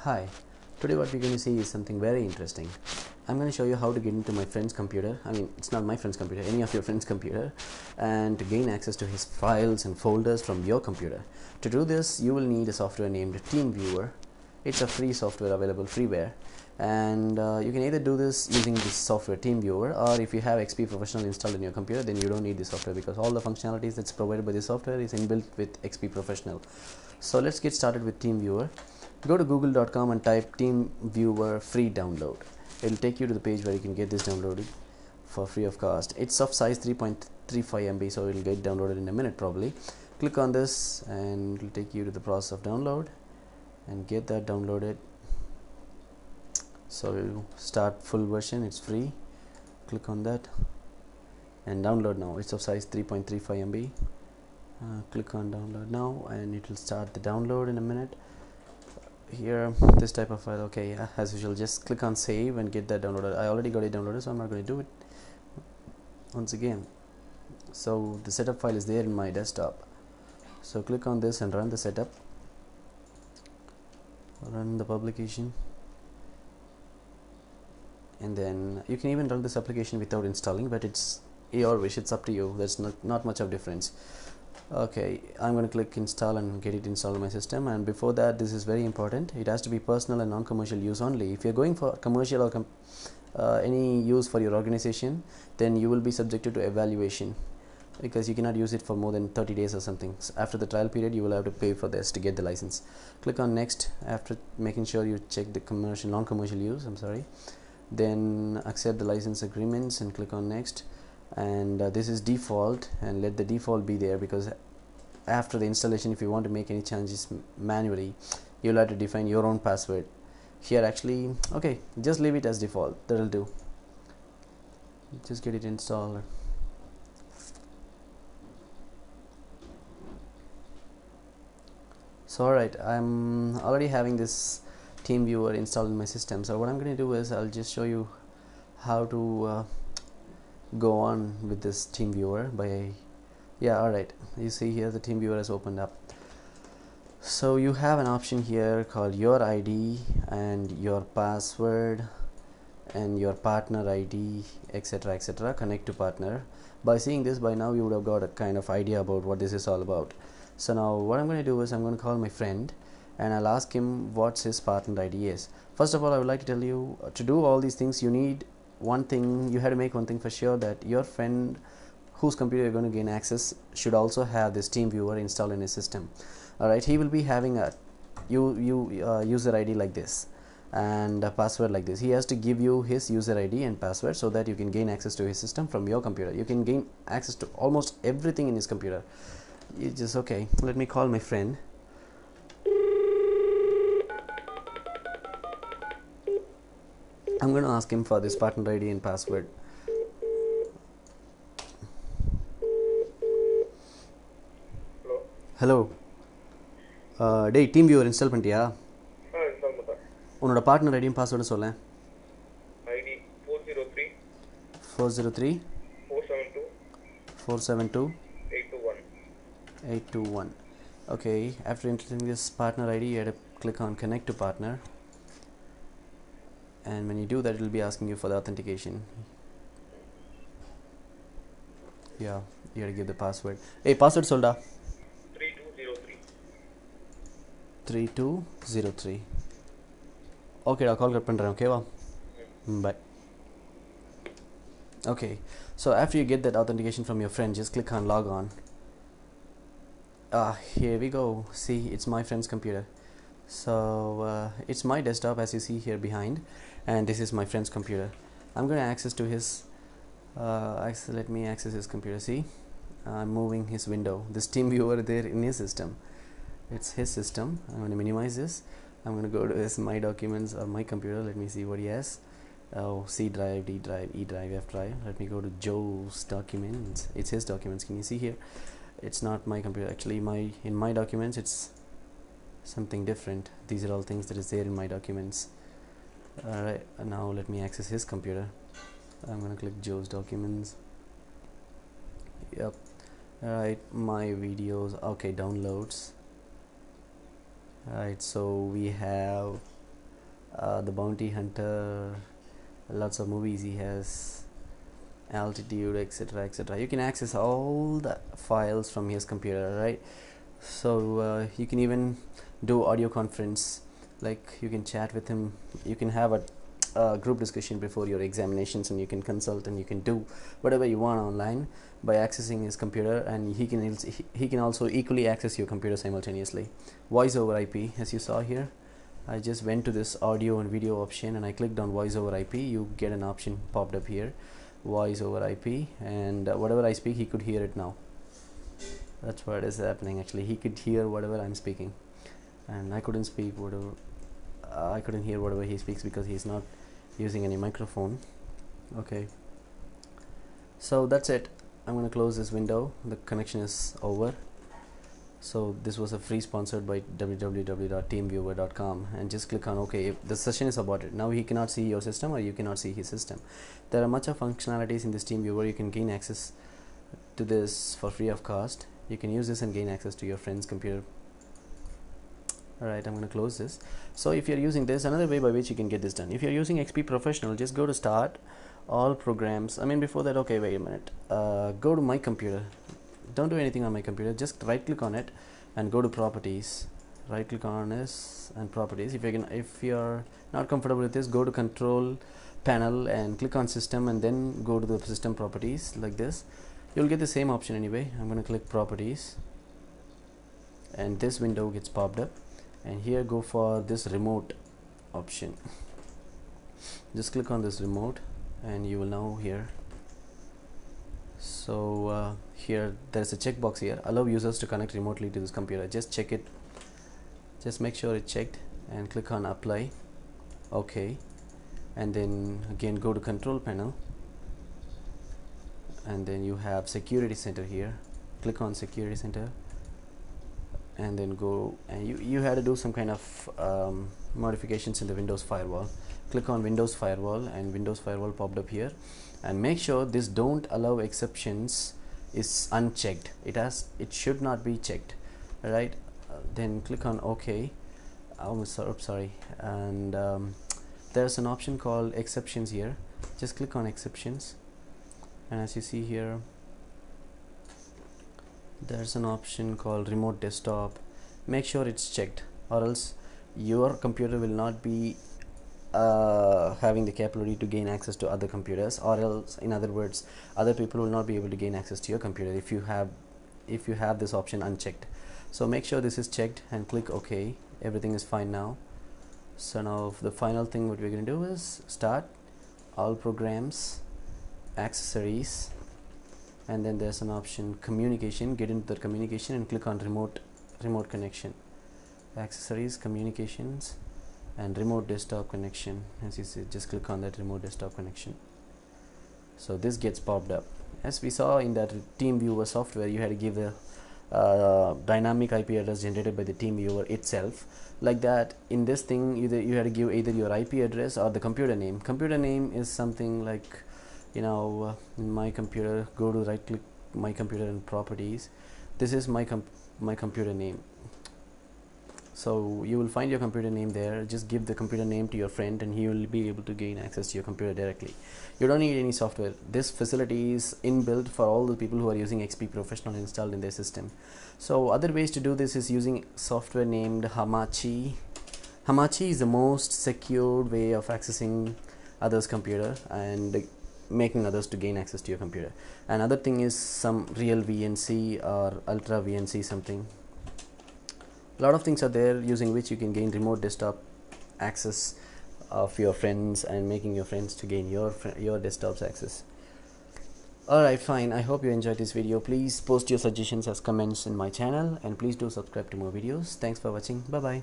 Hi, today what we're going to see is something very interesting. I'm going to show you how to get into my friend's computer. I mean, it's not my friend's computer, any of your friend's computer, and to gain access to his files and folders from your computer. To do this, you will need a software named TeamViewer. It's a free software available freeware, and you can either do this using this software TeamViewer, or if you have XP Professional installed in your computer, then you don't need this software because all the functionalities that's provided by this software is inbuilt with XP Professional. So let's get started with TeamViewer. Go to google.com and type TeamViewer free download. It will take you to the page where you can get this downloaded for free of cost. It's of size 3.35 MB, so it will get downloaded in a minute probably. Click on this and it will take you to the process of download and get that downloaded. So we'll start full version, it's free. Click on that and download now. It's of size 3.35 MB. Click on download now and it will start the download in a minute. Here, this type of file. Okay, as usual, just click on save and get that downloaded. I already got it downloaded, so I'm not going to do it once again. So the setup file is there in my desktop, so click on this and run the setup, run the publication, and then you can even run this application without installing, but it's your wish, it's up to you. There's not much of difference. Okay, I'm going to click install and get it installed on my system. And before that, this is very important, it has to be personal and non-commercial use only. If you're going for commercial or any use for your organization, then you will be subjected to evaluation because you cannot use it for more than 30 days or something. So after the trial period, you will have to pay for this to get the license. Click on next after making sure you check the commercial non-commercial use, then accept the license agreements and click on next. And this is default, and let the default be there, because after the installation, if you want to make any changes manually, you'll have to define your own password here. Actually, okay, just leave it as default, that'll do. Just get it installed. So alright, I'm already having this TeamViewer installed in my system. So what I'm going to do is I'll just show you how to go on with this TeamViewer by alright, you see here the TeamViewer has opened up. So you have an option here called your ID and your password and your partner ID, etc., connect to partner. By seeing this, by now you would have got a kind of idea about what this is all about. So now what I'm going to do is I'm going to call my friend and I'll ask him what's his partner ID is. First of all, I would like to tell you, to do all these things you need one thing. You have to make one thing for sure, that your friend whose computer you're going to gain access should also have this TeamViewer installed in his system. Alright, he will be having a user ID like this and a password like this. He has to give you his user ID and password so that you can gain access to his system from your computer. You can gain access to almost everything in his computer. You just, okay, let me call my friend. I'm going to ask him for this partner ID and password. Hello. டேய் TeamViewer install பண்ணிட்டியா? Install பண்ணேன். உன்னோட partner ஐடியும் பாஸ்வேர்டும் சொல்லேன். ID 403 403 472 472 821. 821. Okay, after entering this partner ID, you have to click on connect to partner, and when you do that, it will be asking you for the authentication. Yeah, you have to give the password. Hey, password solda. 3203. Okay, I'll call cut பண்றேன். Okay வா? Bye. Okay, so after you get that authentication from your friend, just click on log on. Here we go. See, it's my friend's computer. So it's my desktop, as you see here behind, and this is my friend's computer. I'm going to access to his let me access his computer. See, I'm moving his window. This TeamViewer there in his system, it's his system. I'm going to minimize this. I'm going to go to his my documents or my computer. Let me see what he has. Oh, C drive, D drive, E drive, F drive. Let me go to Joe's documents. It's his documents. Can you see here? It's not my computer. Actually, in my documents it's something different. These are all things that is there in my documents. Alright, now let me access his computer. I'm going to click Joe's documents. Yep. Alright, my videos. Okay, downloads. Alright, so we have The Bounty Hunter, lots of movies he has, Altitude, etc., etc. You can access all the files from his computer, right? So you can even do audio conference, like you can chat with him, you can have a group discussion before your examinations, and you can consult and you can do whatever you want online by accessing his computer, and he can also equally access your computer simultaneously. Voice over IP, as you saw here, I just went to this audio and video option and I clicked on voice over IP. You get an option popped up here, voice over IP, and whatever I speak he could hear it now. That's what is happening. Actually, he could hear whatever I'm speaking, and I couldn't speak whatever I couldn't hear whatever he speaks because he's not using any microphone. Okay, so that's it. I'm going to close this window. The connection is over. So this was a free sponsored by www.teamviewer.com, and just click on OK. If the session is aborted, now he cannot see your system or you cannot see his system. There are much of functionalities in this TeamViewer. You can gain access to this for free of cost. You can use this and gain access to your friend's computer. Alright, I'm going to close this. So if you're using this, another way by which you can get this done, if you're using XP Professional, just go to Start, All Programs. Before that, okay, wait a minute. Go to My Computer. Don't do anything on my computer. Just right click on it and go to Properties. Right click on this and Properties. If you're not comfortable with this, go to Control Panel and click on System, and then go to the System Properties like this. You'll get the same option anyway. I'm going to click Properties, and this window gets popped up, and here go for this Remote option. Just click on this Remote and you will now here. So here there's a checkbox here, allow users to connect remotely to this computer. Just check it, just make sure it's checked and click on Apply. Okay, and then again go to Control Panel, and then you have Security Center here. Click on Security Center, and then go, and you had to do some kind of modifications in the Windows Firewall. Click on Windows Firewall, and Windows Firewall popped up here, and make sure this don't allow exceptions is unchecked. It should not be checked, right? Then click on OK. Sorry, and there's an option called exceptions here. Just click on exceptions, and as you see here, there's an option called remote desktop. Make sure it's checked, or else your computer will not be having the capability to gain access to other computers, or else, in other words, other people will not be able to gain access to your computer if you have this option unchecked. So make sure this is checked and click OK. Everything is fine now. So now the final thing what we're going to do is Start, All Programs, Accessories, and then there's an option Communication. Get into the communication and click on remote connection, Accessories, Communications, and Remote Desktop Connection. As you see, just click on that Remote Desktop Connection. So this gets popped up. As we saw in that TeamViewer software, you had to give the dynamic IP address generated by the TeamViewer itself. Like that, in this thing, you had to give either your IP address or the computer name. Computer name is something like, in My Computer, go to right click My Computer and Properties. This is my computer name. So you will find your computer name there. Just give the computer name to your friend and he will be able to gain access to your computer directly. You don't need any software. This facility is inbuilt for all the people who are using XP Professional installed in their system. So other ways to do this is using software named Hamachi. Hamachi is the most secured way of accessing others' computer and making others to gain access to your computer. Another thing is some real VNC or ultra VNC something. A lot of things are there using which you can gain remote desktop access of your friends and making your friends to gain your desktop's access. Alright, fine. I hope you enjoyed this video. Please post your suggestions as comments in my channel, and please do subscribe to more videos. Thanks for watching. Bye bye.